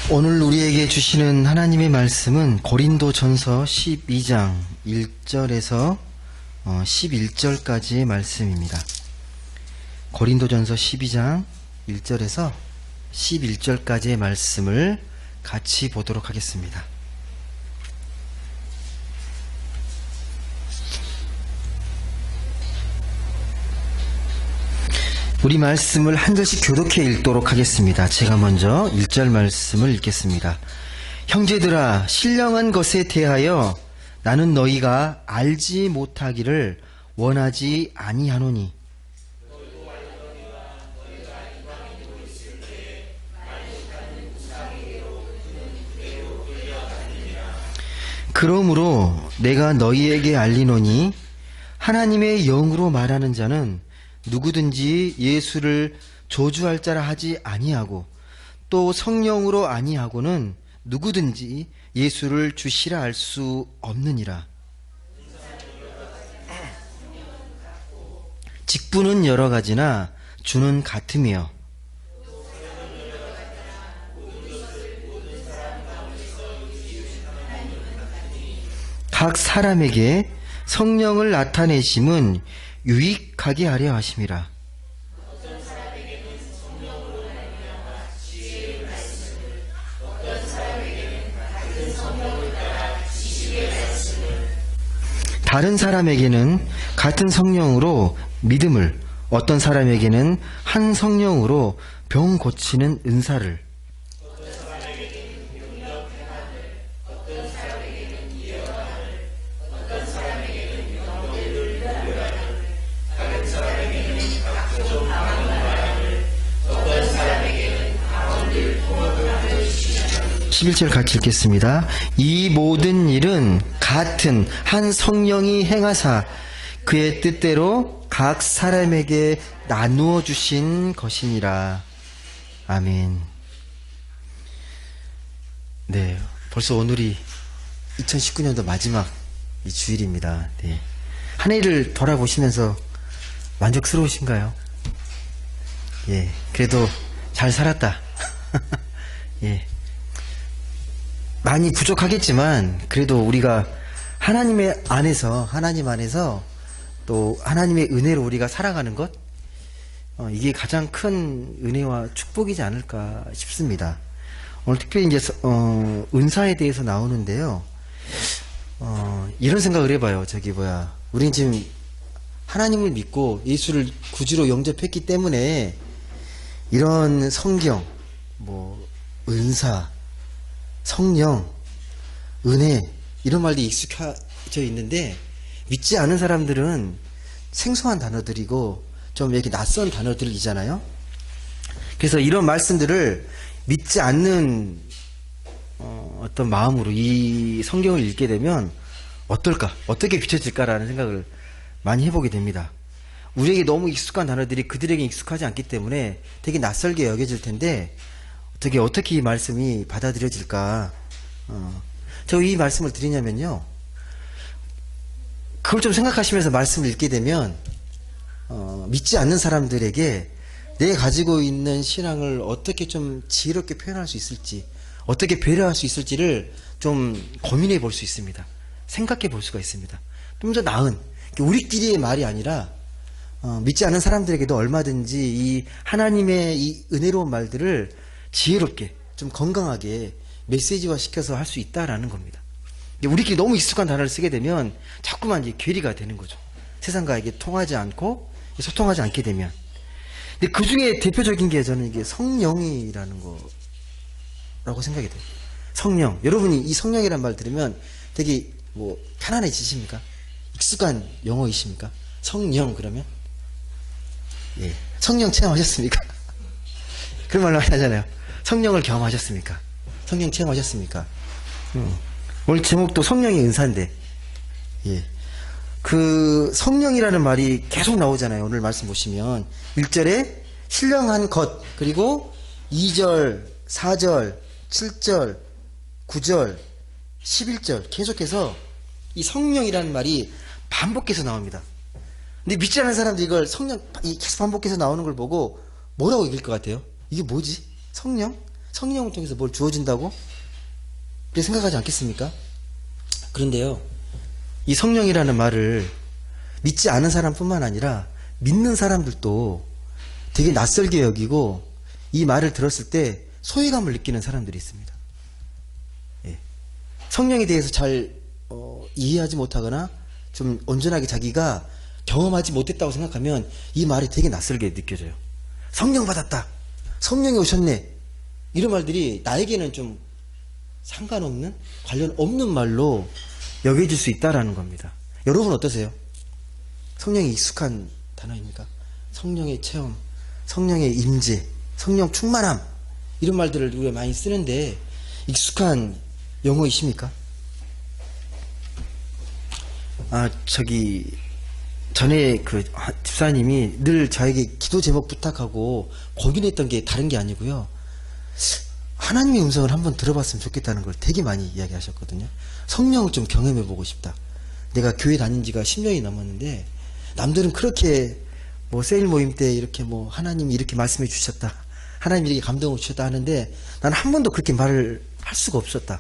오늘 우리에게 주시는 하나님의 말씀은 고린도전서 12장 1절에서 11절까지의 말씀입니다. 고린도전서 12장 1절에서 11절까지의 말씀을 같이 보도록 하겠습니다. 우리 말씀을 한 절씩 교독해 읽도록 하겠습니다. 제가 먼저 1절 말씀을 읽겠습니다. 형제들아, 신령한 것에 대하여 나는 너희가 알지 못하기를 원하지 아니하노니 그러므로 내가 너희에게 알리노니 하나님의 영으로 말하는 자는 누구든지 예수를 저주할 자라 하지 아니하고 또 성령으로 아니하고는 누구든지 예수를 주시라 할 수 없느니라. 직분은 여러 가지나 주는 같으며 각 사람에게 성령을 나타내심은 유익하게 하려 하심이라. 다른 사람에게는 같은 성령으로 믿음을, 어떤 사람에게는 한 성령으로 병 고치는 은사를, 십일 절 같이 읽겠습니다. 이 모든 일은 같은 한 성령이 행하사 그의 뜻대로 각 사람에게 나누어 주신 것이니라. 아멘. 네, 벌써 오늘이 2019년도 마지막 이 주일입니다. 네. 한 해를 돌아보시면서 만족스러우신가요? 예, 그래도 잘 살았다. 예. 많이 부족하겠지만 그래도 우리가 하나님 안에서 또 하나님의 은혜로 우리가 살아가는 것, 이게 가장 큰 은혜와 축복이지 않을까 싶습니다. 오늘 특별히 이제 은사에 대해서 나오는데요. 이런 생각을 해봐요. 우리는 지금 하나님을 믿고 예수를 구주로 영접했기 때문에 이런 성경, 은사, 성령, 은혜 이런 말들이 익숙해져 있는데 믿지 않은 사람들은 생소한 단어들이고 좀 이렇게 낯선 단어들이잖아요. 그래서 이런 말씀들을 믿지 않는 어떤 마음으로 이 성경을 읽게 되면 어떻게 비춰질까라는 생각을 많이 해보게 됩니다. 우리에게 너무 익숙한 단어들이 그들에게 익숙하지 않기 때문에 되게 낯설게 여겨질 텐데 어떻게 이 말씀이 받아들여질까? 저 이 말씀을 드리냐면요. 그걸 좀 생각하시면서 말씀을 읽게 되면, 믿지 않는 사람들에게 내가 가지고 있는 신앙을 어떻게 좀 지혜롭게 표현할 수 있을지, 어떻게 배려할 수 있을지를 좀 고민해 볼 수 있습니다. 생각해 볼 수가 있습니다. 좀 더 나은, 우리끼리의 말이 아니라, 믿지 않는 사람들에게도 얼마든지 이 하나님의 이 은혜로운 말들을 지혜롭게, 좀 건강하게 메시지화 시켜서 할 수 있다라는 겁니다. 우리끼리 너무 익숙한 단어를 쓰게 되면 자꾸만 이제 괴리가 되는 거죠. 세상과 이게 통하지 않고 소통하지 않게 되면. 근데 그 중에 대표적인 게 저는 이게 성령이라는 거라고 생각이 돼요. 성령. 여러분이 이 성령이라는 말 들으면 되게 편안해지십니까? 익숙한 용어이십니까? 성령 그러면? 예. 성령 체험하셨습니까? 그런 말로 하잖아요. 성령을 경험하셨습니까? 성령 체험하셨습니까? 오늘 제목도 성령의 은사인데, 예. 그 성령이라는 말이 계속 나오잖아요. 오늘 말씀 보시면 1절에 신령한 것, 그리고 2절, 4절, 7절, 9절, 11절 계속해서 이 성령이라는 말이 반복해서 나옵니다. 근데 믿지 않는 사람들이 이걸 성령 계속 반복해서 나오는 걸 보고 뭐라고 읽을 것 같아요? 이게 뭐지? 성령 성령을 통해서 뭘 주어진다고? 그렇게 생각하지 않겠습니까? 그런데요, 이 성령이라는 말을 믿지 않은 사람뿐만 아니라 믿는 사람들도 되게 낯설게 여기고 이 말을 들었을 때 소외감을 느끼는 사람들이 있습니다. 예. 성령에 대해서 잘 이해하지 못하거나 좀 온전하게 자기가 경험하지 못했다고 생각하면 이 말이 되게 낯설게 느껴져요. 성령 받았다, 성령이 오셨네, 이런 말들이 나에게는 좀 상관없는, 관련 없는 말로 여겨질 수 있다라는 겁니다. 여러분 어떠세요? 성령이 익숙한 단어입니까? 성령의 체험, 성령의 임재, 성령 충만함, 이런 말들을 우리가 많이 쓰는데 익숙한 용어이십니까? 전에 그 집사님이 늘 저에게 기도 제목 부탁하고 고민했던 게 다른 게 아니고요, 하나님의 음성을 한번 들어봤으면 좋겠다는 걸 되게 많이 이야기하셨거든요. 성령을 좀 경험해 보고 싶다. 내가 교회 다닌 지가 10년이 넘었는데 남들은 그렇게 뭐 세일 모임 때 이렇게 뭐 하나님이 이렇게 말씀해 주셨다, 하나님이 이렇게 감동을 주셨다 하는데 나는 한 번도 그렇게 말을 할 수가 없었다.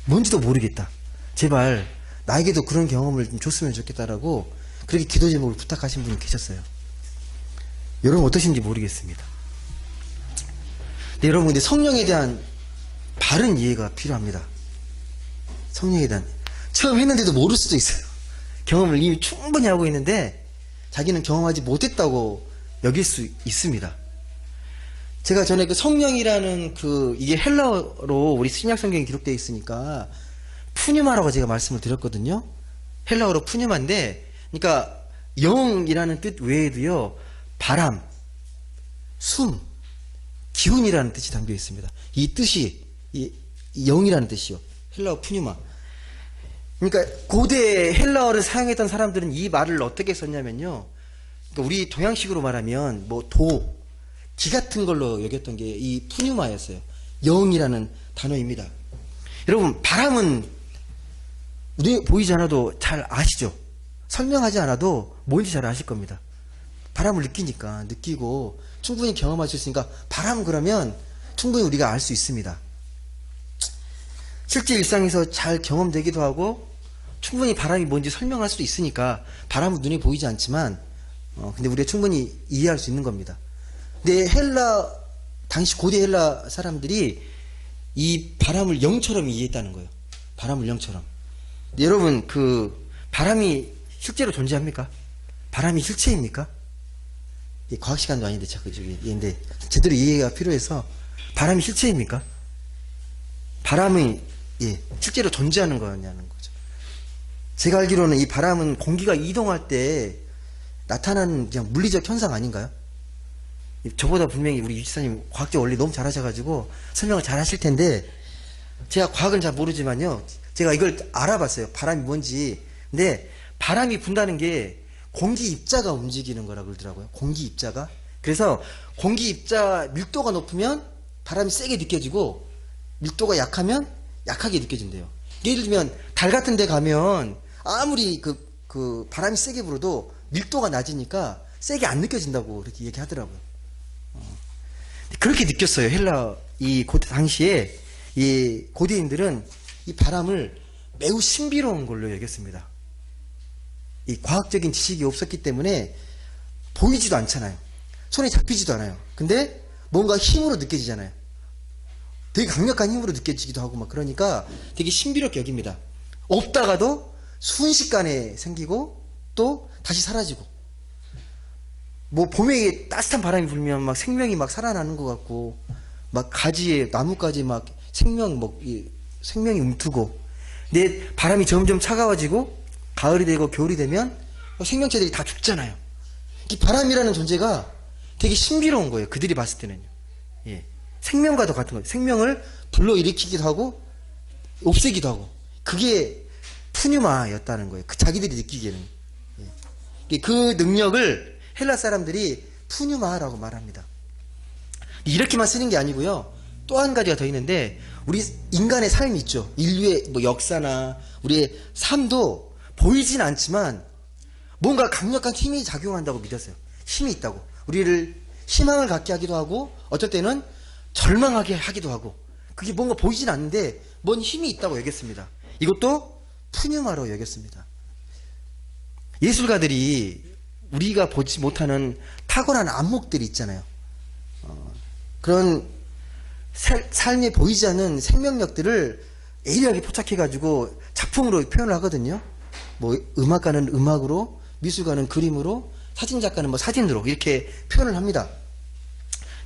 뭔지도 모르겠다. 제발 나에게도 그런 경험을 좀 줬으면 좋겠다라고 그렇게 기도 제목을 부탁하신 분이 계셨어요. 여러분 어떠신지 모르겠습니다. 네, 여러분 근데 성령에 대한 바른 이해가 필요합니다. 성령에 대한, 처음 했는데도 모를 수도 있어요. 경험을 이미 충분히 하고 있는데 자기는 경험하지 못했다고 여길 수 있습니다. 제가 전에 그 성령이라는 이게 헬라어로 우리 신약 성경에 기록되어 있으니까 푸뉴마라고 제가 말씀을 드렸거든요. 헬라어로 푸뉴마인데, 그러니까 영이라는 뜻 외에도요, 바람, 숨, 기운이라는 뜻이 담겨 있습니다. 이 뜻이 이 영이라는 뜻이요. 헬라어 푸뉴마. 그러니까 고대 헬라어를 사용했던 사람들은 이 말을 어떻게 썼냐면요, 그러니까 우리 동양식으로 말하면 뭐 기 같은 걸로 여겼던 게 이 푸뉴마였어요. 영이라는 단어입니다. 여러분 바람은 우리 보이지 않아도 잘 아시죠? 설명하지 않아도 뭔지 잘 아실 겁니다. 바람을 느끼고 충분히 경험할 수 있으니까 바람 그러면 충분히 우리가 알 수 있습니다. 실제 일상에서 잘 경험되기도 하고 충분히 바람이 뭔지 설명할 수도 있으니까 바람은 눈에 보이지 않지만 근데 우리가 충분히 이해할 수 있는 겁니다. 근데 당시 고대 헬라 사람들이 이 바람을 영처럼 이해했다는 거예요. 바람을 영처럼. 여러분 바람이 실제로 존재합니까? 바람이 실체입니까? 과학 시간도 아닌데 근데 제대로 이해가 필요해서, 바람이 실체입니까? 바람이 실제로 존재하는 거냐는 거죠. 제가 알기로는 이 바람은 공기가 이동할 때 나타나는 그냥 물리적 현상 아닌가요? 저보다 분명히 우리 유지사님 과학적 원리 너무 잘하셔가지고 설명을 잘 하실 텐데, 제가 과학은 잘 모르지만요, 제가 이걸 알아봤어요. 바람이 뭔지. 근데 바람이 분다는 게 공기 입자가 움직이는 거라고 그러더라고요. 공기 입자가. 그래서 공기 입자 밀도가 높으면 바람이 세게 느껴지고 밀도가 약하면 약하게 느껴진대요. 예를 들면 달 같은 데 가면 아무리 바람이 세게 불어도 밀도가 낮으니까 세게 안 느껴진다고 이렇게 얘기하더라고요. 그렇게 느꼈어요. 당시에 이 고대인들은 이 바람을 매우 신비로운 걸로 여겼습니다. 이 과학적인 지식이 없었기 때문에 보이지도 않잖아요. 손에 잡히지도 않아요. 근데 뭔가 힘으로 느껴지잖아요. 되게 강력한 힘으로 느껴지기도 하고 막 그러니까 되게 신비롭게 여깁니다. 없다가도 순식간에 생기고 또 다시 사라지고, 뭐 봄에 따뜻한 바람이 불면 막 생명이 막 살아나는 것 같고, 막 가지에 나뭇가지 막 생명이 움트고, 근데 바람이 점점 차가워지고 가을이 되고 겨울이 되면 생명체들이 다 죽잖아요. 이 바람이라는 존재가 되게 신비로운 거예요. 그들이 봤을 때는요. 생명과도 같은 거예요. 생명을 불러일으키기도 하고 없애기도 하고, 그게 푸뉴마였다는 거예요. 자기들이 느끼기에는. 그 능력을 헬라 사람들이 푸뉴마라고 말합니다. 이렇게만 쓰는 게 아니고요, 또 한 가지가 더 있는데, 우리 인간의 삶이 있죠. 인류의 뭐 역사나 우리의 삶도 보이진 않지만 뭔가 강력한 힘이 작용한다고 믿었어요. 힘이 있다고. 우리를 희망을 갖게 하기도 하고, 어쩔 때는 절망하게 하기도 하고 그게 뭔가 보이진 않는데 뭔 힘이 있다고 여겼습니다. 이것도 푸뉴마로 여겼습니다. 예술가들이 우리가 보지 못하는 탁월한 안목들이 있잖아요. 그런 삶에 보이지 않는 생명력들을 예리하게 포착해가지고 작품으로 표현을 하거든요. 뭐 음악가는 음악으로, 미술가는 그림으로, 사진작가는 뭐 사진으로 이렇게 표현을 합니다.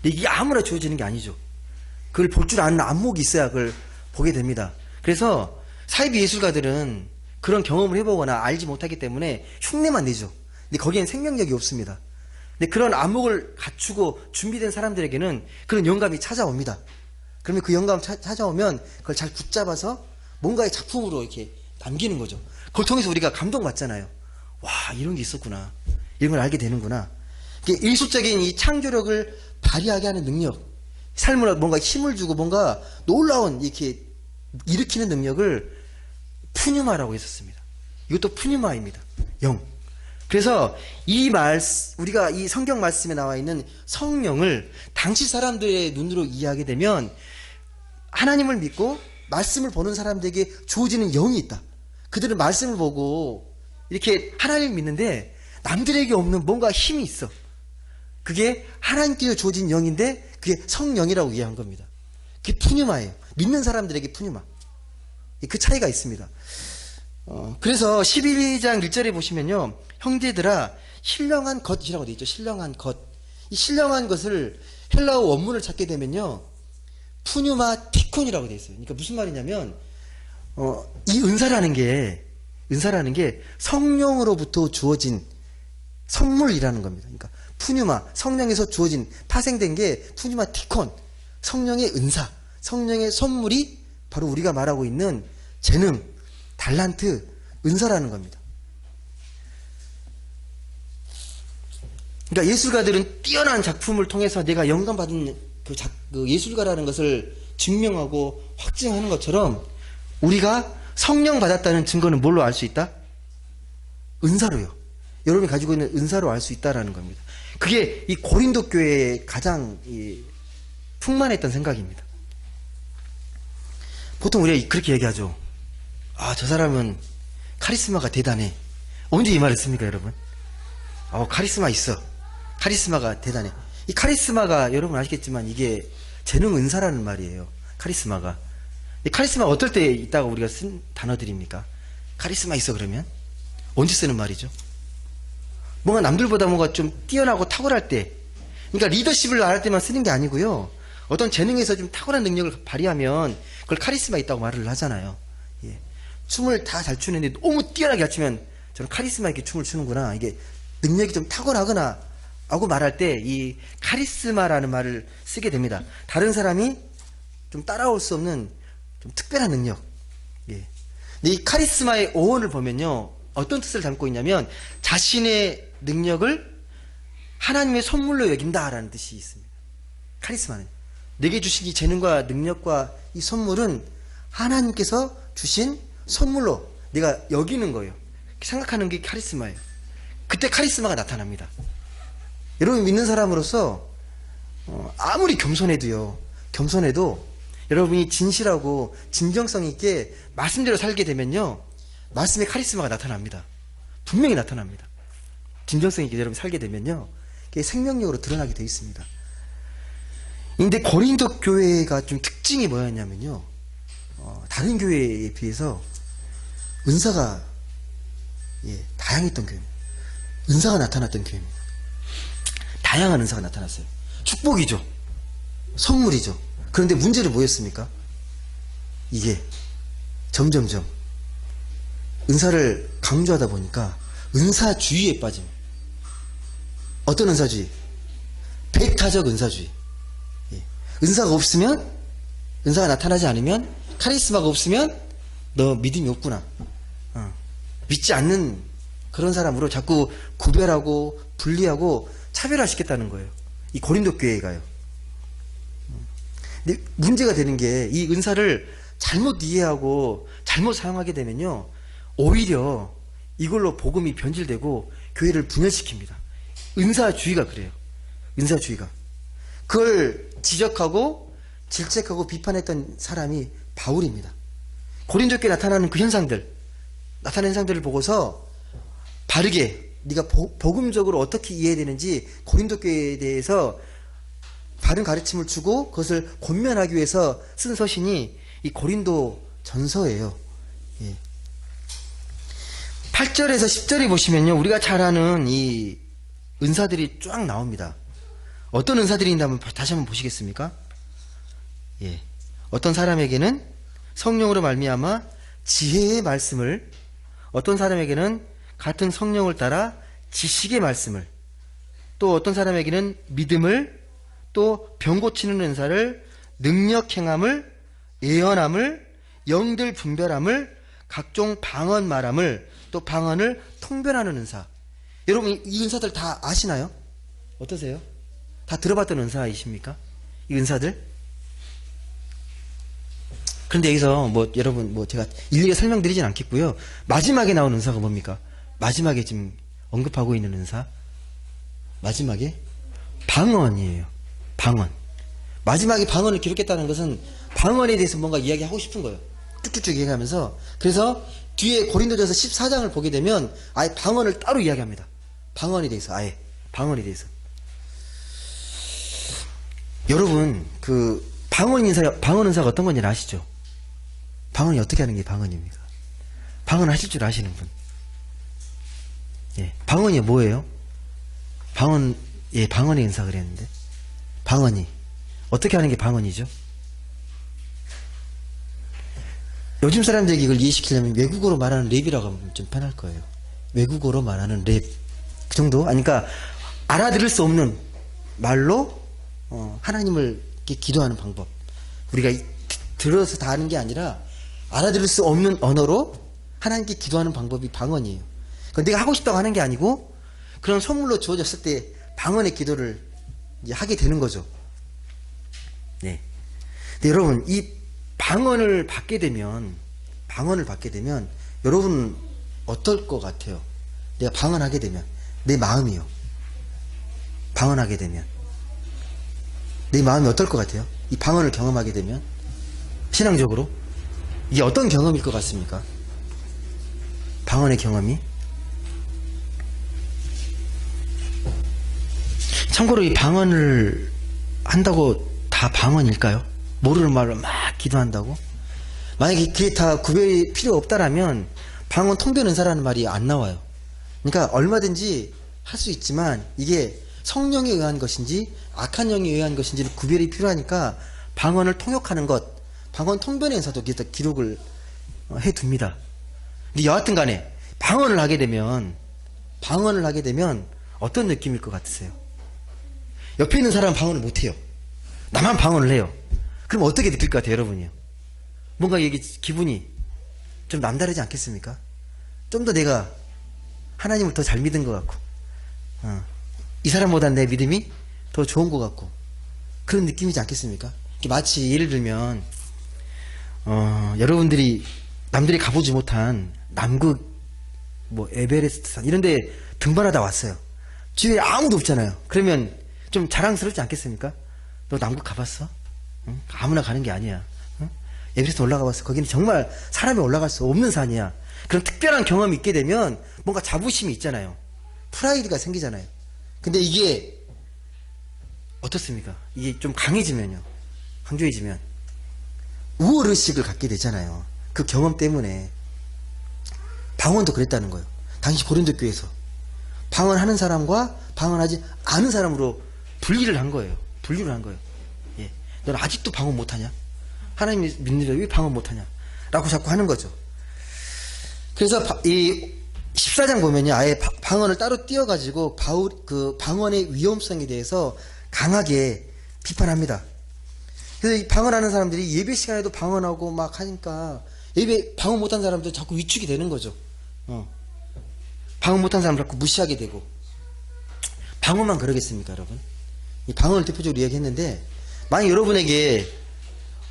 근데 이게 아무나 주어지는 게 아니죠. 그걸 볼 줄 아는 안목이 있어야 그걸 보게 됩니다. 그래서 사이비 예술가들은 그런 경험을 해보거나 알지 못하기 때문에 흉내만 내죠. 근데 거기엔 생명력이 없습니다. 근데 그런 안목을 갖추고 준비된 사람들에게는 그런 영감이 찾아옵니다. 그러면 그 영감 찾아오면 그걸 잘 붙잡아서 뭔가의 작품으로 이렇게 남기는 거죠. 그걸 통해서 우리가 감동받잖아요. 와, 이런 게 있었구나. 이런 걸 알게 되는구나. 일수적인 이 창조력을 발휘하게 하는 능력, 삶을 뭔가 힘을 주고 뭔가 놀라운 이렇게 일으키는 능력을 푸뉴마라고 했었습니다. 이것도 푸뉴마입니다. 영. 그래서 우리가 이 성경 말씀에 나와 있는 성령을 당시 사람들의 눈으로 이해하게 되면 하나님을 믿고 말씀을 보는 사람들에게 주어지는 영이 있다. 그들은 말씀을 보고 이렇게 하나님을 믿는데 남들에게 없는 뭔가 힘이 있어. 그게 하나님께서 주어진 영인데 그게 성령이라고 이해한 겁니다. 그게 푸뉴마예요. 믿는 사람들에게 푸뉴마. 그 차이가 있습니다. 그래서 12장 1절에 보시면요. 형제들아 신령한 것이라고 되어 있죠. 신령한 것. 이 신령한 것을 헬라어 원문을 찾게 되면요. 푸뉴마 티콘이라고 되어 있어요. 그러니까 무슨 말이냐면 이 은사라는 게 성령으로부터 주어진 선물이라는 겁니다. 그러니까 푸뉴마, 성령에서 주어진 파생된 게 푸뉴마 티콘, 성령의 은사, 성령의 선물이 바로 우리가 말하고 있는 재능, 달란트, 은사라는 겁니다. 그러니까 예술가들은 뛰어난 작품을 통해서 내가 영감받은 그 예술가라는 것을 증명하고 확증하는 것처럼 우리가 성령 받았다는 증거는 뭘로 알 수 있다? 은사로요. 여러분이 가지고 있는 은사로 알 수 있다라는 겁니다. 그게 이 고린도 교회에 가장 풍만했던 생각입니다. 보통 우리가 그렇게 얘기하죠. 아, 저 사람은 카리스마가 대단해. 언제 이 말을 씁니까, 여러분? 카리스마 있어. 카리스마가 대단해. 이 카리스마가 여러분 아시겠지만 이게 재능 은사라는 말이에요. 카리스마가. 이 카리스마가 어떨 때 있다고 우리가 쓴 단어들입니까? 카리스마 있어 그러면? 언제 쓰는 말이죠? 뭔가 남들보다 뭔가 좀 뛰어나고 탁월할 때, 그러니까 리더십을 말할 때만 쓰는 게 아니고요. 어떤 재능에서 좀 탁월한 능력을 발휘하면 그걸 카리스마 있다고 말을 하잖아요. 예. 춤을 다 잘 추는데 너무 뛰어나게 잘 추면 저는 카리스마 있게 춤을 추는구나. 이게 능력이 좀 탁월하거나 하고 말할 때 이 카리스마라는 말을 쓰게 됩니다. 다른 사람이 좀 따라올 수 없는 좀 특별한 능력. 예. 근데 이 카리스마의 어원을 보면요. 어떤 뜻을 담고 있냐면 자신의 능력을 하나님의 선물로 여긴다라는 뜻이 있습니다. 카리스마는 내게 주신 이 재능과 능력과 이 선물은 하나님께서 주신 선물로 내가 여기는 거예요. 생각하는 게 카리스마예요. 그때 카리스마가 나타납니다. 여러분 믿는 사람으로서 아무리 겸손해도 여러분이 진실하고 진정성 있게 말씀대로 살게 되면요. 말씀의 카리스마가 나타납니다. 분명히 나타납니다. 진정성 있게 여러분 살게 되면요. 그게 생명력으로 드러나게 되어 있습니다. 근데 고린도 교회가 좀 특징이 뭐였냐면요. 다른 교회에 비해서 은사가 다양했던 교회입니다. 은사가 나타났던 교회입니다. 다양한 은사가 나타났어요. 축복이죠. 선물이죠. 그런데 문제는 뭐였습니까? 이게 점점점 은사를 강조하다 보니까 은사주의에 빠집니다. 어떤 은사주의? 배타적 은사주의. 은사가 없으면, 은사가 나타나지 않으면, 카리스마가 없으면 너 믿음이 없구나. 믿지 않는 그런 사람으로 자꾸 구별하고 분리하고 차별화시켰다는 거예요. 이 고린도 교회가요. 근데 문제가 되는 게 이 은사를 잘못 이해하고 잘못 사용하게 되면요. 오히려 이걸로 복음이 변질되고 교회를 분열시킵니다. 은사주의가 그래요. 은사주의가. 그걸 지적하고 질책하고 비판했던 사람이 바울입니다. 고린도 교회에 나타나는 그 나타난 현상들을 보고서 바르게 네가 복음적으로 어떻게 이해해야 되는지 고린도 교회에 대해서 바른 가르침을 주고 그것을 권면하기 위해서 쓴 서신이 이 고린도 전서예요. 예. 8절에서 10절에 보시면요, 우리가 잘 아는 이 은사들이 쫙 나옵니다. 어떤 은사들이 있다면 다시 한번 보시겠습니까? 예. 어떤 사람에게는 성령으로 말미암아 지혜의 말씀을, 어떤 사람에게는 같은 성령을 따라 지식의 말씀을, 또 어떤 사람에게는 믿음을, 또 병 고치는 은사를, 능력 행함을, 예언함을, 영들 분별함을, 각종 방언 말함을, 또 방언을 통변하는 은사. 여러분 이 은사들 다 아시나요? 어떠세요? 다 들어봤던 은사이십니까? 이 은사들? 그런데 여기서 여러분 제가 일일이 설명드리진 않겠고요. 마지막에 나온 은사가 뭡니까? 마지막에 지금 언급하고 있는 은사, 마지막에 방언이에요. 방언. 마지막에 방언을 기록했다는 것은 방언에 대해서 뭔가 이야기하고 싶은 거예요. 쭉쭉쭉 얘기하면서. 그래서 뒤에 고린도전서 14장을 보게 되면 아예 방언을 따로 이야기합니다. 방언에 대해서, 아예 방언에 대해서. 여러분 그 방언 은사가 어떤 건지 아시죠? 방언이 어떻게 하는 게 방언입니까? 방언 하실 줄 아시는 분? 예, 방언이 뭐예요? 방언의 은사 그랬는데, 방언이 어떻게 하는 게 방언이죠? 요즘 사람들에게 이걸 이해시키려면 외국어로 말하는 랩이라고 하면 좀 편할 거예요. 외국어로 말하는 랩, 그 정도? 아니, 그러니까 알아들을 수 없는 말로 하나님을 이렇게 기도하는 방법. 우리가 들어서 다 하는 게 아니라 알아들을 수 없는 언어로 하나님께 기도하는 방법이 방언이에요. 그러니까 내가 하고 싶다고 하는 게 아니고 그런 선물로 주어졌을 때 방언의 기도를 이제 하게 되는 거죠. 네. 근데 여러분 이 방언을 받게 되면 여러분 어떨 것 같아요? 내가 방언하게 되면 내 마음이요. 방언하게 되면 내 마음이 어떨 것 같아요? 이 방언을 경험하게 되면 신앙적으로 이게 어떤 경험일 것 같습니까? 방언의 경험이. 참고로 이 방언을 한다고 다 방언일까요? 모르는 말로 막 기도한다고? 만약에 그게 다 구별이 필요 없다라면 방언 통변 은사라는 말이 안 나와요. 그러니까 얼마든지 할 수 있지만 이게 성령에 의한 것인지 악한 영에 의한 것인지를 구별이 필요하니까 방언을 통역하는 것, 방언 통변의 은사도 기록을 해둡니다. 근데 여하튼 간에 방언을 하게 되면 어떤 느낌일 것 같으세요? 옆에 있는 사람은 방언을 못해요. 나만 방언을 해요. 그럼 어떻게 느낄 것 같아요, 여러분이요? 뭔가 이게 기분이 좀 남다르지 않겠습니까? 좀 더 내가 하나님을 더 잘 믿은 것 같고, 이 사람보다 내 믿음이 더 좋은 것 같고, 그런 느낌이지 않겠습니까? 마치 예를 들면, 여러분들이 남들이 가보지 못한 남극, 에베레스트산 이런데 등반하다 왔어요. 주위에 아무도 없잖아요. 그러면 좀 자랑스럽지 않겠습니까? 너 남극 가봤어? 응? 아무나 가는 게 아니야. 응? 에베레스트 올라가 봤어. 거기는 정말 사람이 올라갈 수 없는 산이야. 그런 특별한 경험이 있게 되면 뭔가 자부심이 있잖아요. 프라이드가 생기잖아요. 근데 이게 어떻습니까? 이게 좀 강해지면 우월의식을 갖게 되잖아요. 그 경험 때문에. 방언도 그랬다는 거예요. 당시 고린도 교회에서 방언하는 사람과 방언하지 않은 사람으로 분리를 한 거예요. 예. 너는 아직도 방언 못하냐? 하나님 믿는데 왜 방언 못하냐? 라고 자꾸 하는 거죠. 그래서 이 14장 보면요, 아예 방언을 따로 띄어가지고 그 방언의 위험성에 대해서 강하게 비판합니다. 그래서 이 방언하는 사람들이 예배 시간에도 방언하고 막 하니까 예배 방언 못한 사람들 자꾸 위축이 되는 거죠. 방언 못한 사람 자꾸 무시하게 되고. 방언만 그러겠습니까, 여러분? 이 방언을 대표적으로 이야기했는데, 만약 여러분에게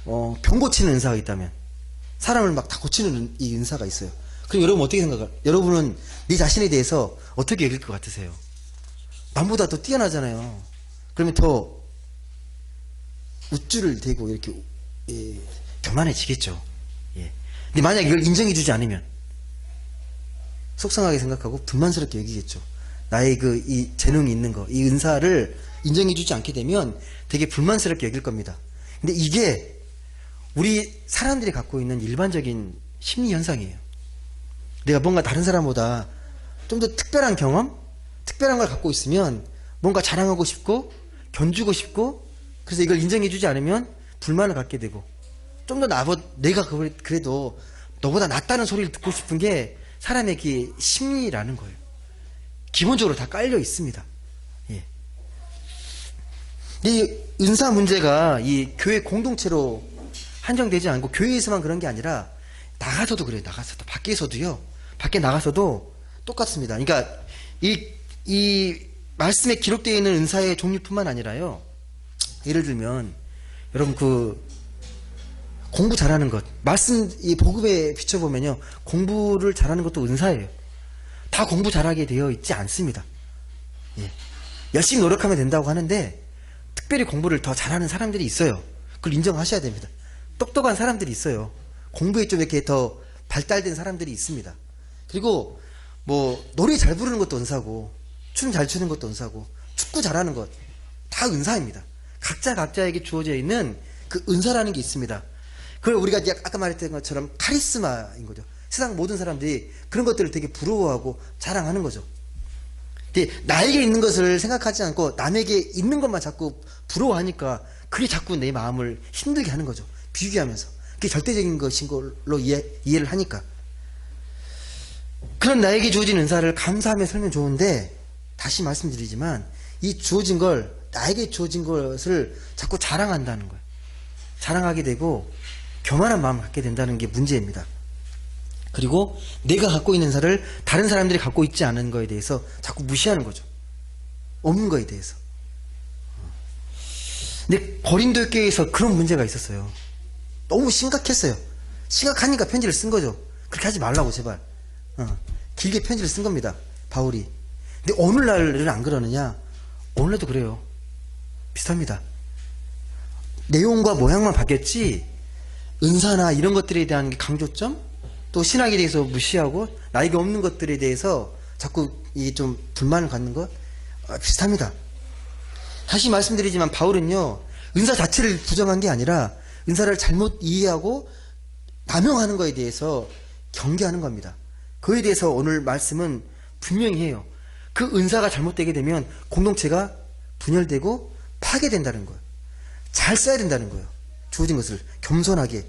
병 고치는 은사가 있다면, 사람을 막 다 고치는 이 은사가 있어요. 그럼 여러분 어떻게 생각할까요? 여러분은 네 자신에 대해서 어떻게 여길 것 같으세요? 남보다 더 뛰어나잖아요. 그러면 더 웃줄을 대고 이렇게 교만해지겠죠. 예. 근데 만약 이걸 인정해주지 않으면 속상하게 생각하고 불만스럽게 여기겠죠. 나의 이 재능이 있는 거, 이 은사를 인정해주지 않게 되면 되게 불만스럽게 여길 겁니다. 근데 이게 우리 사람들이 갖고 있는 일반적인 심리 현상이에요. 내가 뭔가 다른 사람보다 좀 더 특별한 경험, 특별한 걸 갖고 있으면 뭔가 자랑하고 싶고 견주고 싶고, 그래서 이걸 인정해주지 않으면 불만을 갖게 되고, 좀 더 내가 그래도 너보다 낫다는 소리를 듣고 싶은 게 사람의 그 심리라는 거예요. 기본적으로 다 깔려 있습니다. 예. 이 은사 문제가 이 교회 공동체로 한정되지 않고 교회에서만 그런 게 아니라 나가서도 그래요. 나가서도 밖에서도요. 밖에 나가서도 똑같습니다. 그러니까 이 말씀에 기록되어 있는 은사의 종류뿐만 아니라요. 예를 들면 여러분 공부 잘하는 것, 말씀 이 복음에 비춰보면요, 공부를 잘하는 것도 은사예요. 다 공부 잘하게 되어 있지 않습니다. 예. 열심히 노력하면 된다고 하는데 특별히 공부를 더 잘하는 사람들이 있어요. 그걸 인정하셔야 됩니다. 똑똑한 사람들이 있어요. 공부에 좀 이렇게 더 발달된 사람들이 있습니다. 그리고 뭐 노래 잘 부르는 것도 은사고, 춤 잘 추는 것도 은사고, 축구 잘하는 것 다 은사입니다. 각자에게 주어져 있는 그 은사라는 게 있습니다. 그걸 우리가 아까 말했던 것처럼 카리스마인 거죠. 세상 모든 사람들이 그런 것들을 되게 부러워하고 자랑하는 거죠. 근데 나에게 있는 것을 생각하지 않고 남에게 있는 것만 자꾸 부러워하니까 그게 자꾸 내 마음을 힘들게 하는 거죠. 비교하면서. 그게 절대적인 것인 걸로 이해를 하니까. 그런 나에게 주어진 은사를 감사하며 살면 좋은데, 다시 말씀드리지만 이 주어진 걸, 나에게 주어진 것을 자꾸 자랑한다는 거예요. 자랑하게 되고 교만한 마음을 갖게 된다는 게 문제입니다. 그리고 내가 갖고 있는 은사를 다른 사람들이 갖고 있지 않은 거에 대해서 자꾸 무시하는 거죠. 없는 거에 대해서. 근데 고린도 교회에서 그런 문제가 있었어요. 너무 심각했어요. 심각하니까 편지를 쓴 거죠. 그렇게 하지 말라고 제발. 길게 편지를 쓴 겁니다, 바울이. 근데 오늘날은 안 그러느냐? 오늘날도 그래요. 비슷합니다. 내용과 모양만 바뀌었지 은사나 이런 것들에 대한 강조점, 또 신학에 대해서 무시하고 나에게 없는 것들에 대해서 자꾸 이게 좀 불만을 갖는 것 비슷합니다. 다시 말씀드리지만 바울은요, 은사 자체를 부정한 게 아니라 은사를 잘못 이해하고 남용하는 거에 대해서 경계하는 겁니다. 그에 대해서 오늘 말씀은 분명히 해요. 그 은사가 잘못되게 되면 공동체가 분열되고 파괴된다는 거예요. 잘 써야 된다는 거예요. 주어진 것을 겸손하게.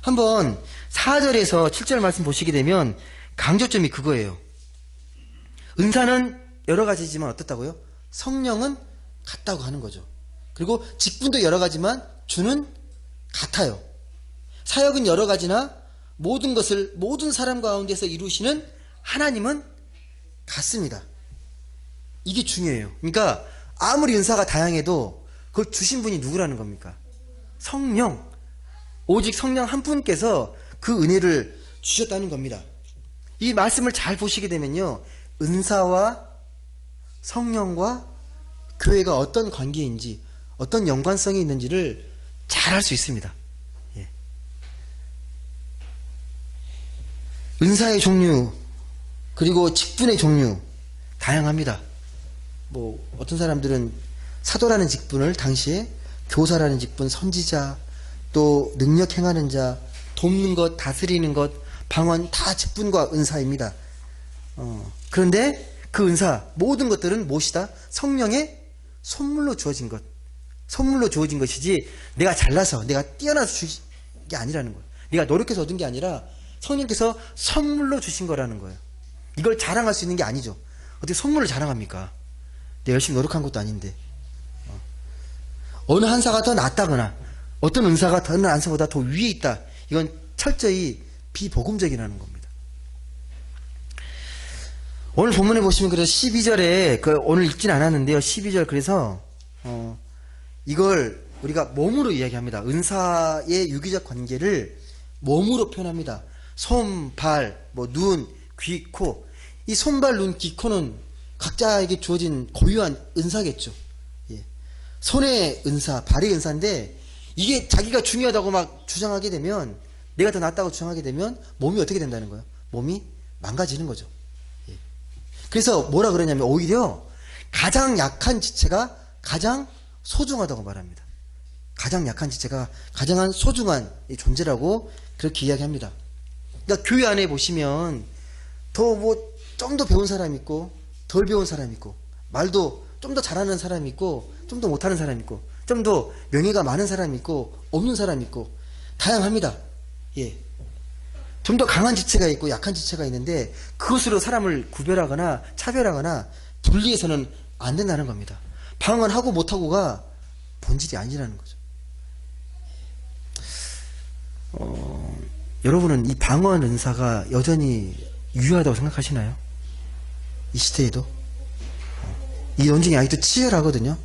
한번 4절에서 7절 말씀 보시게 되면 강조점이 그거예요. 은사는 여러 가지지만 어떻다고요? 성령은 같다고 하는 거죠. 그리고 직분도 여러 가지만 주는 같아요. 사역은 여러 가지나 모든 것을 모든 사람 가운데서 이루시는 하나님은 같습니다. 이게 중요해요. 그러니까 아무리 은사가 다양해도 그걸 주신 분이 누구라는 겁니까? 성령. 오직 성령 한 분께서 그 은혜를 주셨다는 겁니다. 이 말씀을 잘 보시게 되면요, 은사와 성령과 교회가 어떤 관계인지, 어떤 연관성이 있는지를 잘 알 수 있습니다. 예. 은사의 종류, 그리고 직분의 종류 다양합니다. 뭐 어떤 사람들은 사도라는 직분을 당시에 교사라는 직분, 선지자, 또 능력 행하는 자, 돕는 것, 다스리는 것, 방언 다 직분과 은사입니다. 그런데 그 은사 모든 것들은 무엇이다? 성령의 선물로 주어진 것, 선물로 주어진 것이지 내가 잘나서 내가 뛰어나서 주신 게 아니라는 거예요. 내가 노력해서 얻은 게 아니라 성령께서 선물로 주신 거라는 거예요. 이걸 자랑할 수 있는 게 아니죠. 어떻게 선물을 자랑합니까? 내가 열심히 노력한 것도 아닌데. 어느 한사가 더 낫다거나 어떤 은사가 다른 은사보다 더 위에 있다, 이건 철저히 비복음적이라는 겁니다. 오늘 본문에 보시면 그래서 12절에 오늘 읽진 않았는데요, 12절 그래서 이걸 우리가 몸으로 이야기합니다. 은사의 유기적 관계를 몸으로 표현합니다. 손, 발, 눈, 귀, 코. 이 손, 발, 눈, 귀, 코는 각자에게 주어진 고유한 은사겠죠. 예. 손의 은사, 발의 은사인데 이게 자기가 중요하다고 막 주장하게 되면, 내가 더 낫다고 주장하게 되면 몸이 어떻게 된다는 거예요? 몸이 망가지는 거죠. 예. 그래서 뭐라 그러냐면 오히려 가장 약한 지체가 가장 소중하다고 말합니다. 가장 약한 지체가 가장 소중한 존재라고 그렇게 이야기합니다. 그러니까 교회 안에 보시면 더 뭐 좀 더 배운 사람 있고 덜 배운 사람 있고 말도 좀 더 잘하는 사람 있고 좀 더 못하는 사람 있고 좀 더 명예가 많은 사람 있고 없는 사람 있고 다양합니다. 예. 좀 더 강한 지체가 있고 약한 지체가 있는데 그것으로 사람을 구별하거나 차별하거나 분리해서는 안 된다는 겁니다. 방언하고 못하고가 본질이 아니라는 거죠. 여러분은 이 방언 은사가 여전히 유효하다고 생각하시나요? 이 시대에도? 이 논쟁이 아직도 치열하거든요.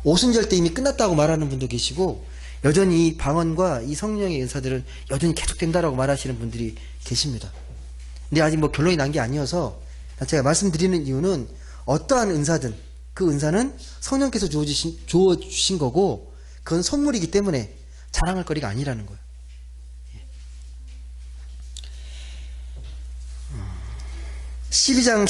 오순절 때 이미 끝났다고 말하는 분도 계시고 여전히 이 방언과 이 성령의 은사들은 여전히 계속된다라고 말하시는 분들이 계십니다. 근데 아직 뭐 결론이 난 게 아니어서 제가 말씀드리는 이유는 어떠한 은사든 그 은사는 성령께서 주어주신 거고 그건 선물이기 때문에 자랑할 거리가 아니라는 거예요. 12장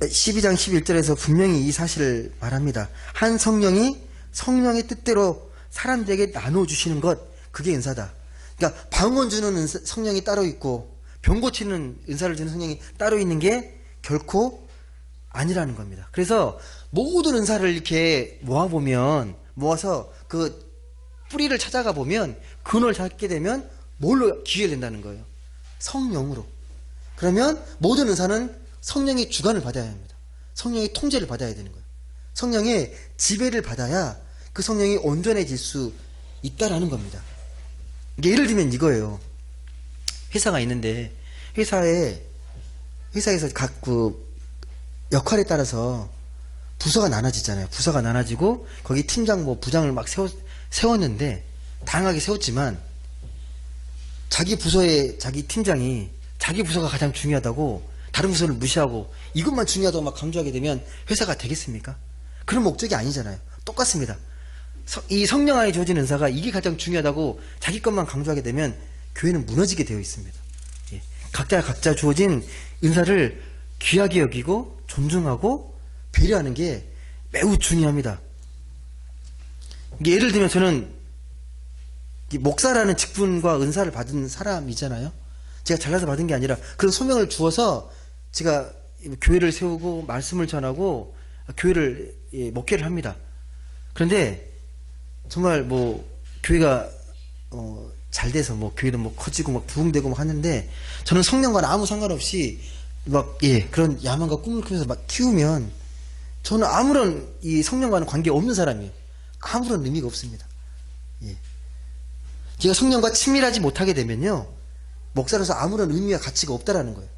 11절에서 분명히 이 사실을 말합니다. 한 성령이 성령의 뜻대로 사람들에게 나눠주시는 것, 그게 은사다. 그러니까 방언 주는 성령이 따로 있고 병 고치는 은사를 주는 성령이 따로 있는 게 결코 아니라는 겁니다. 그래서 모든 은사를 이렇게 모아서 그 뿌리를 찾아가 보면 근원을 찾게 되면 뭘로 기회된다는 거예요? 성령으로. 그러면 모든 은사는 성령의 주관을 받아야 합니다. 성령의 통제를 받아야 되는 거예요. 성령의 지배를 받아야 그 성령이 온전해질 수 있다라는 겁니다. 예를 들면 이거예요. 회사가 있는데 회사에서 각 그 역할에 따라서 부서가 나눠지잖아요. 부서가 나눠지고 거기 팀장 뭐 부장을 막 세웠는데 다양하게 세웠지만 자기 부서의 자기 팀장이 자기 부서가 가장 중요하다고 다른 부서를 무시하고 이것만 중요하다고 막 강조하게 되면 회사가 되겠습니까? 그런 목적이 아니잖아요. 똑같습니다. 이 성령 안에 주어진 은사가 이게 가장 중요하다고 자기 것만 강조하게 되면 교회는 무너지게 되어 있습니다. 예. 각자 주어진 은사를 귀하게 여기고 존중하고 배려하는 게 매우 중요합니다. 예를 들면 저는 목사라는 직분과 은사를 받은 사람이잖아요. 제가 잘나서 받은 게 아니라 그런 소명을 주어서 제가 교회를 세우고 말씀을 전하고 교회를 목회를 합니다. 그런데 정말 뭐 교회가 잘 돼서 뭐 교회도 뭐 커지고 막 부흥되고 막 하는데 저는 성령과는 아무 상관없이 막 그런 야망과 꿈을 꾸면서 막 키우면 저는 아무런 이 성령과는 관계 없는 사람이에요. 아무런 의미가 없습니다. 제가 성령과 친밀하지 못하게 되면요 목사로서 아무런 의미와 가치가 없다라는 거예요.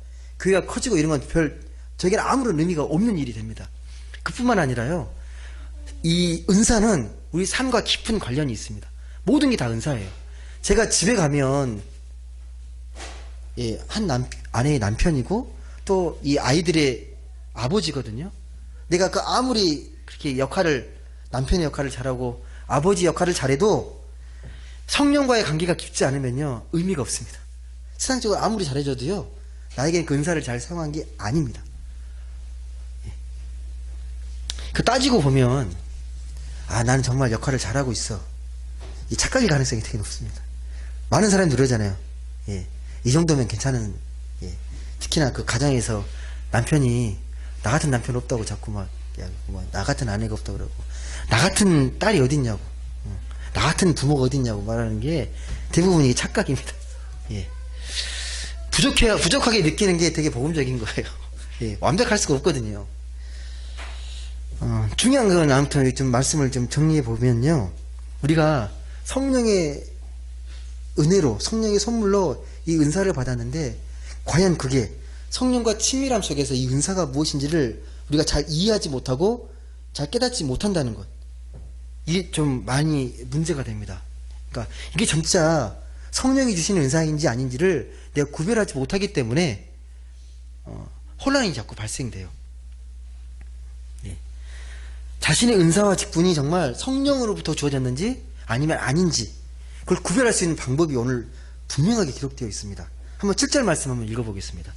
교회가 커지고 이런 건 저에게는 아무런 의미가 없는 일이 됩니다. 그뿐만 아니라요 이 은사는 우리 삶과 깊은 관련이 있습니다. 모든 게 다 은사예요. 제가 집에 가면 한 아내의 남편이고 또 이 아이들의 아버지거든요. 내가 그 아무리 그렇게 남편의 역할을 잘하고 아버지 역할을 잘해도 성령과의 관계가 깊지 않으면요 의미가 없습니다. 세상적으로 아무리 잘해줘도요 나에게는 그 은사를 잘 사용한 게 아닙니다. 그 따지고 보면 나는 정말 역할을 잘하고 있어. 이 착각일 가능성이 되게 높습니다. 많은 사람이 그러잖아요. 이 정도면 괜찮은. 특히나 그 가정에서 남편이 나 같은 남편 없다고 자꾸 나 같은 아내가 없다고 그러고 나 같은 딸이 어딨냐고 나 같은 부모가 어딨냐고 말하는 게 대부분 이게 착각입니다. 부족하게 느끼는 게 되게 복음적인 거예요. 완벽할 수가 없거든요. 중요한 건 아무튼 좀 말씀을 좀 정리해 보면요. 우리가 성령의 은혜로, 성령의 선물로 이 은사를 받았는데, 과연 그게 성령과 친밀함 속에서 이 은사가 무엇인지를 우리가 잘 이해하지 못하고 잘 깨닫지 못한다는 것. 이게 좀 많이 문제가 됩니다. 그러니까 이게 진짜 성령이 주시는 은사인지 아닌지를 내가 구별하지 못하기 때문에 혼란이 자꾸 발생돼요. 자신의 은사와 직분이 정말 성령으로부터 주어졌는지 아니면 아닌지 그걸 구별할 수 있는 방법이 오늘 분명하게 기록되어 있습니다. 한번 7절 말씀 한번 읽어보겠습니다.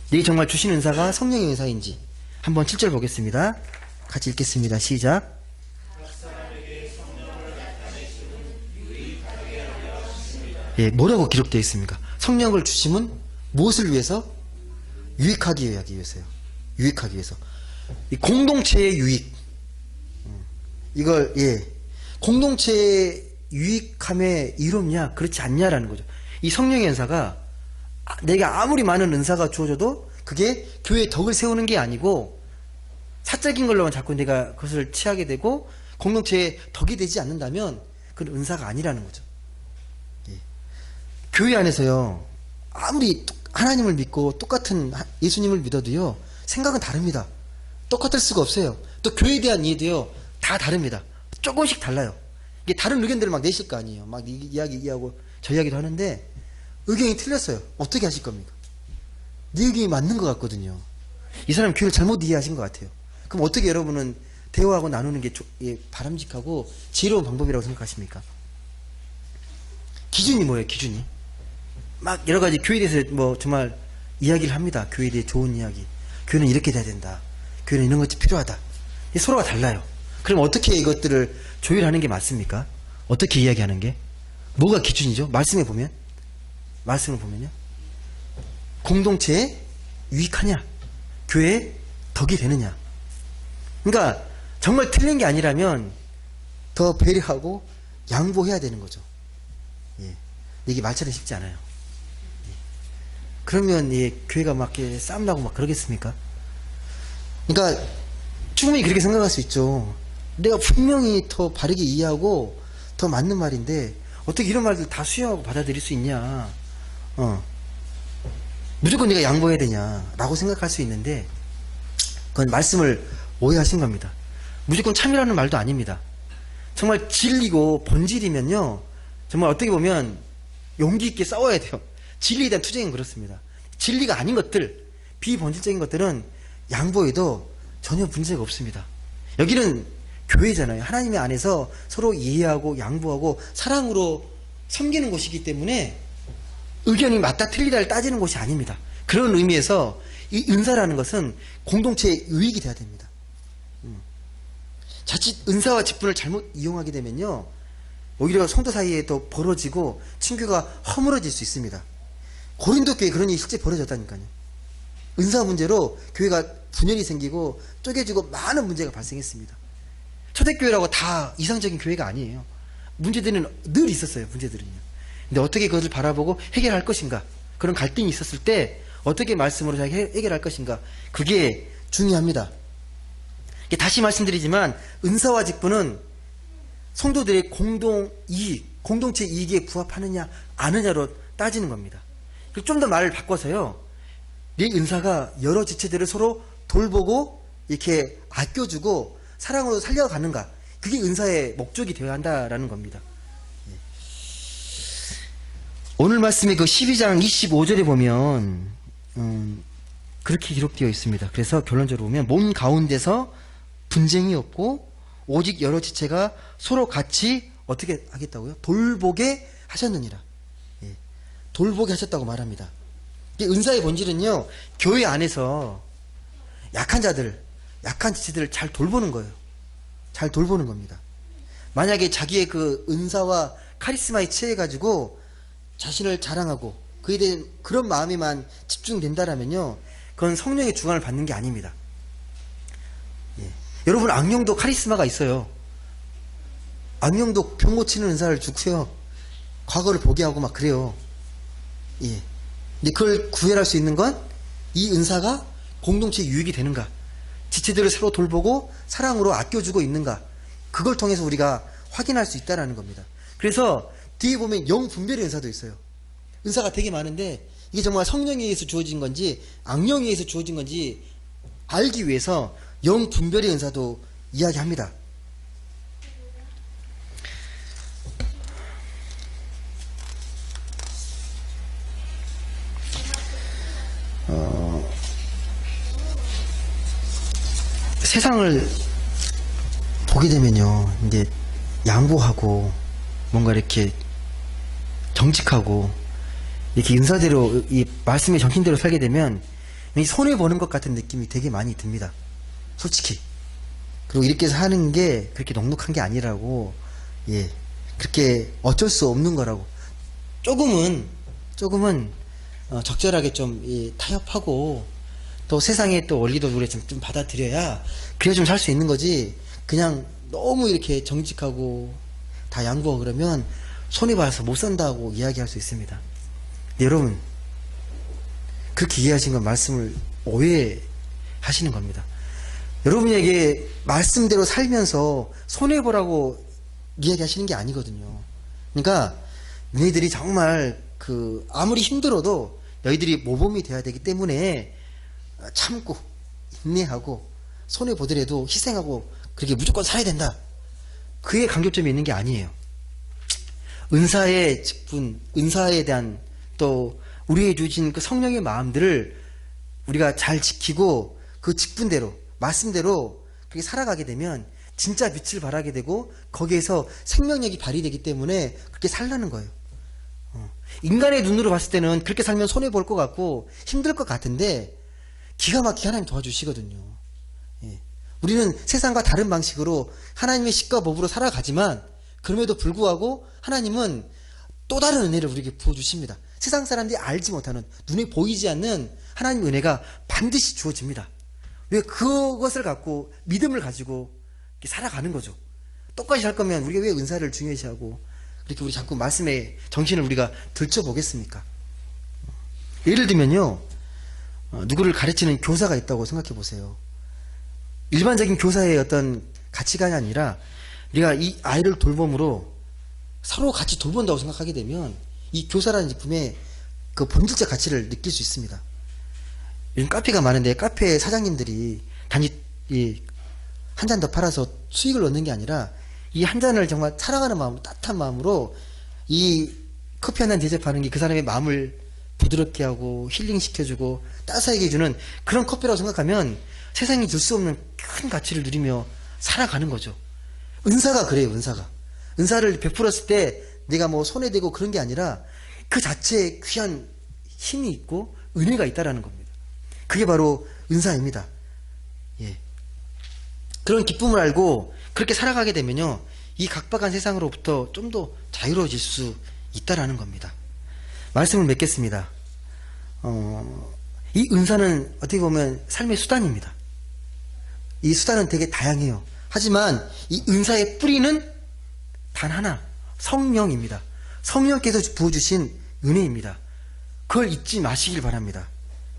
내게 정말 주신 은사가 성령의 은사인지 한번 7절 보겠습니다. 같이 읽겠습니다. 시작. 예, 뭐라고 기록되어 있습니까? 성령을 주심은 무엇을 위해서? 유익하기 위해서요. 유익하기 위해서. 이 공동체의 유익. 이걸, 예. 공동체의 유익함에 이롭냐, 그렇지 않냐라는 거죠. 이 성령의 은사가 내게 아무리 많은 은사가 주어져도 그게 교회의 덕을 세우는 게 아니고 사적인 걸로만 자꾸 내가 그것을 취하게 되고 공동체에 덕이 되지 않는다면 그건 은사가 아니라는 거죠. 예. 교회 안에서요, 아무리 하나님을 믿고 똑같은 예수님을 믿어도요, 생각은 다릅니다. 똑같을 수가 없어요. 또 교회에 대한 이해도요, 다 다릅니다. 조금씩 달라요. 이게 다른 의견들을 막 내실 거 아니에요. 막 이야기하고 저 이야기도 하는데 의견이 틀렸어요. 어떻게 하실 겁니까? 네 의견이 맞는 것 같거든요. 이 사람 교회를 잘못 이해하신 것 같아요. 그럼 어떻게 여러분은 대화하고 나누는 게 바람직하고 지혜로운 방법이라고 생각하십니까? 기준이 뭐예요? 기준이 막 여러 가지 교회에 대해서 뭐 정말 이야기를 합니다. 교회에 대해 좋은 이야기. 교회는 이렇게 돼야 된다. 교회는 이런 것이 필요하다. 서로가 달라요. 그럼 어떻게 이것들을 조율하는 게 맞습니까? 어떻게 이야기하는 게? 뭐가 기준이죠? 말씀을 보면요. 공동체에 유익하냐? 교회에 덕이 되느냐? 그러니까 정말 틀린 게 아니라면 더 배려하고 양보해야 되는 거죠. 예. 이게 말처럼 쉽지 않아요. 예. 그러면 예, 교회가 막 싸움 나고 막 그러겠습니까? 그러니까 충분히 그렇게 생각할 수 있죠. 내가 분명히 더 바르게 이해하고 더 맞는 말인데 어떻게 이런 말들 다 수용하고 받아들일 수 있냐? 무조건 내가 양보해야 되냐라고 생각할 수 있는데 그건 말씀을 오해하신 겁니다. 무조건 참이라는 말도 아닙니다. 정말 진리고 본질이면요, 정말 어떻게 보면 용기 있게 싸워야 돼요. 진리에 대한 투쟁은 그렇습니다. 진리가 아닌 것들, 비본질적인 것들은 양보해도 전혀 문제가 없습니다. 여기는 교회잖아요. 하나님의 안에서 서로 이해하고 양보하고 사랑으로 섬기는 곳이기 때문에 의견이 맞다 틀리다를 따지는 곳이 아닙니다. 그런 의미에서 이 은사라는 것은 공동체의 유익이 돼야 됩니다. 자칫 은사와 직분을 잘못 이용하게 되면요, 오히려 성도 사이에 더 벌어지고 친교가 허물어질 수 있습니다. 고린도 교회에 그런 일이 실제 벌어졌다니까요. 은사 문제로 교회가 분열이 생기고 쪼개지고 많은 문제가 발생했습니다. 초대교회라고 다 이상적인 교회가 아니에요. 문제들은 늘 있었어요. 문제들은요. 근데 어떻게 그것을 바라보고 해결할 것인가, 그런 갈등이 있었을 때 어떻게 말씀으로 잘 해결할 것인가, 그게 중요합니다. 다시 말씀드리지만 은사와 직분은 성도들의 공동 이익, 공동체 이익에 부합하느냐 아느냐로 따지는 겁니다. 좀 더 말을 바꿔서요, 네 은사가 여러 지체들을 서로 돌보고 이렇게 아껴주고 사랑으로 살려가는가, 그게 은사의 목적이 되어야 한다라는 겁니다. 오늘 말씀의 그 12장 25절에 보면 그렇게 기록되어 있습니다. 그래서 결론적으로 보면 몸 가운데서 분쟁이 없고 오직 여러 지체가 서로 같이 어떻게 하겠다고요? 돌보게 하셨느니라. 예. 돌보게 하셨다고 말합니다. 은사의 본질은요, 교회 안에서 약한 자들, 약한 지체들을 잘 돌보는 거예요. 잘 돌보는 겁니다. 만약에 자기의 그 은사와 카리스마에 취해가지고 자신을 자랑하고 그에 대한 그런 마음에만 집중된다라면요, 그건 성령의 주관을 받는 게 아닙니다. 예. 여러분, 악령도 카리스마가 있어요. 악령도 병 고치는 은사를 주고요, 과거를 보게 하고 막 그래요. 예. 근데 그걸 구별할 수 있는 건 이 은사가 공동체에 유익이 되는가, 지체들을 서로 돌보고 사랑으로 아껴주고 있는가, 그걸 통해서 우리가 확인할 수 있다는 겁니다. 그래서 뒤에 보면 영분별의 은사도 있어요. 은사가 되게 많은데 이게 정말 성령에 의해서 주어진 건지 악령에 의해서 주어진 건지 알기 위해서 영분별의 은사도 이야기합니다. 세상을 보게 되면요, 이제 양보하고 뭔가 이렇게 정직하고 이렇게 은사대로 이 말씀의 정신대로 살게 되면 이 손해 보는 것 같은 느낌이 되게 많이 듭니다. 솔직히. 그리고 이렇게 사는 게 그렇게 넉넉한 게 아니라고, 예, 그렇게 어쩔 수 없는 거라고. 조금은 적절하게 좀 타협하고 또 세상의 또 원리도 우리가 좀 받아들여야 그래야 좀 살 수 있는 거지. 그냥 너무 이렇게 정직하고 다 양보하고 그러면 손해봐서 못 산다고 이야기할 수 있습니다. 여러분, 그렇게 이해하신 건 말씀을 오해하시는 겁니다. 여러분에게 말씀대로 살면서 손해보라고 이야기하시는 게 아니거든요. 그러니까 너희들이 정말 아무리 힘들어도 너희들이 모범이 돼야 되기 때문에 참고 인내하고 손해보더라도 희생하고 그렇게 무조건 살아야 된다. 그의 강조점이 있는 게 아니에요. 은사의 직분, 은사에 대한 또 우리에게 주신 그 성령의 마음들을 우리가 잘 지키고 그 직분대로 말씀대로 그렇게 살아가게 되면 진짜 빛을 발하게 되고 거기에서 생명력이 발휘되기 때문에 그렇게 살라는 거예요. 인간의 눈으로 봤을 때는 그렇게 살면 손해볼 것 같고 힘들 것 같은데 기가 막히게 하나님 도와주시거든요. 예. 우리는 세상과 다른 방식으로 하나님의 십과 법으로 살아가지만 그럼에도 불구하고 하나님은 또 다른 은혜를 우리에게 부어주십니다. 세상 사람들이 알지 못하는 눈에 보이지 않는 하나님의 은혜가 반드시 주어집니다. 왜 그것을 갖고 믿음을 가지고 이렇게 살아가는 거죠. 똑같이 할 거면 우리가 왜 은사를 중요시하고 이렇게 우리 자꾸 말씀의 정신을 우리가 들춰보겠습니까? 예를 들면요, 누구를 가르치는 교사가 있다고 생각해 보세요. 일반적인 교사의 어떤 가치관이 아니라 우리가 이 아이를 돌봄으로 서로 같이 돌본다고 생각하게 되면 이 교사라는 직분의 그 본질적 가치를 느낄 수 있습니다. 요즘 카페가 많은데 카페 사장님들이 단지 한 잔 더 팔아서 수익을 얻는 게 아니라 이 한 잔을 정말 사랑하는 마음으로, 따뜻한 마음으로 이 커피 한 잔 대접하는 게 그 사람의 마음을 부드럽게 하고 힐링시켜주고 따스하게 해주는 그런 커피라고 생각하면 세상이 줄 수 없는 큰 가치를 누리며 살아가는 거죠. 은사가 그래요. 은사를 베풀었을 때 내가 뭐 손해되고 그런 게 아니라 그 자체에 귀한 힘이 있고 은혜가 있다라는 겁니다. 그게 바로 은사입니다. 예. 그런 기쁨을 알고 그렇게 살아가게 되면요, 이 각박한 세상으로부터 좀 더 자유로워질 수 있다라는 겁니다. 말씀을 맺겠습니다. 이 은사는 어떻게 보면 삶의 수단입니다. 이 수단은 되게 다양해요. 하지만 이 은사의 뿌리는 단 하나, 성령입니다. 성령께서 부어주신 은혜입니다. 그걸 잊지 마시길 바랍니다.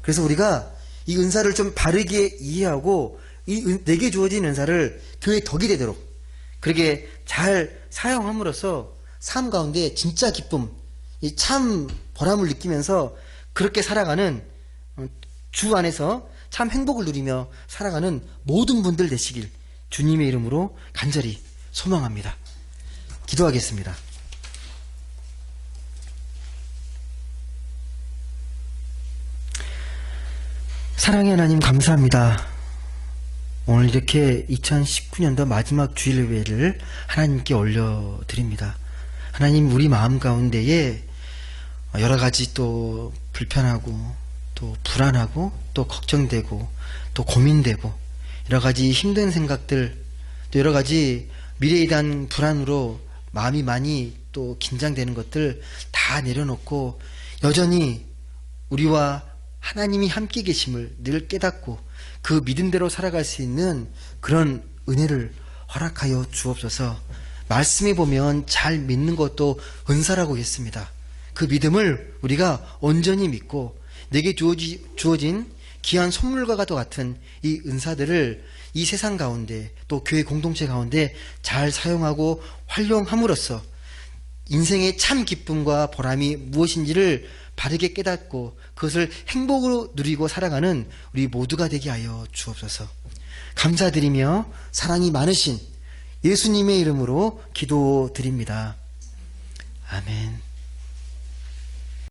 그래서 우리가 이 은사를 좀 바르게 이해하고 내게 주어진 은사를 교회의 덕이 되도록 그렇게 잘 사용함으로써 삶 가운데 진짜 기쁨, 이 참 보람을 느끼면서 그렇게 살아가는, 주 안에서 참 행복을 누리며 살아가는 모든 분들 되시길 주님의 이름으로 간절히 소망합니다. 기도하겠습니다. 사랑의 하나님, 감사합니다. 오늘 이렇게 2019년도 마지막 주일 예배를 하나님께 올려드립니다. 하나님, 우리 마음 가운데에 여러 가지 또 불편하고 또 불안하고 또 걱정되고 또 고민되고 여러 가지 힘든 생각들, 또 여러 가지 미래에 대한 불안으로 마음이 많이 또 긴장되는 것들 다 내려놓고 여전히 우리와 하나님이 함께 계심을 늘 깨닫고 그 믿음대로 살아갈 수 있는 그런 은혜를 허락하여 주옵소서. 말씀에 보면 잘 믿는 것도 은사라고 했습니다. 그 믿음을 우리가 온전히 믿고 내게 주어진 귀한 선물과 같은 이 은사들을 이 세상 가운데 또 교회 공동체 가운데 잘 사용하고 활용함으로써 인생의 참 기쁨과 보람이 무엇인지를 바르게 깨닫고 그것을 행복으로 누리고 살아가는 우리 모두가 되게 하여 주옵소서. 감사드리며 사랑이 많으신 예수님의 이름으로 기도드립니다. 아멘.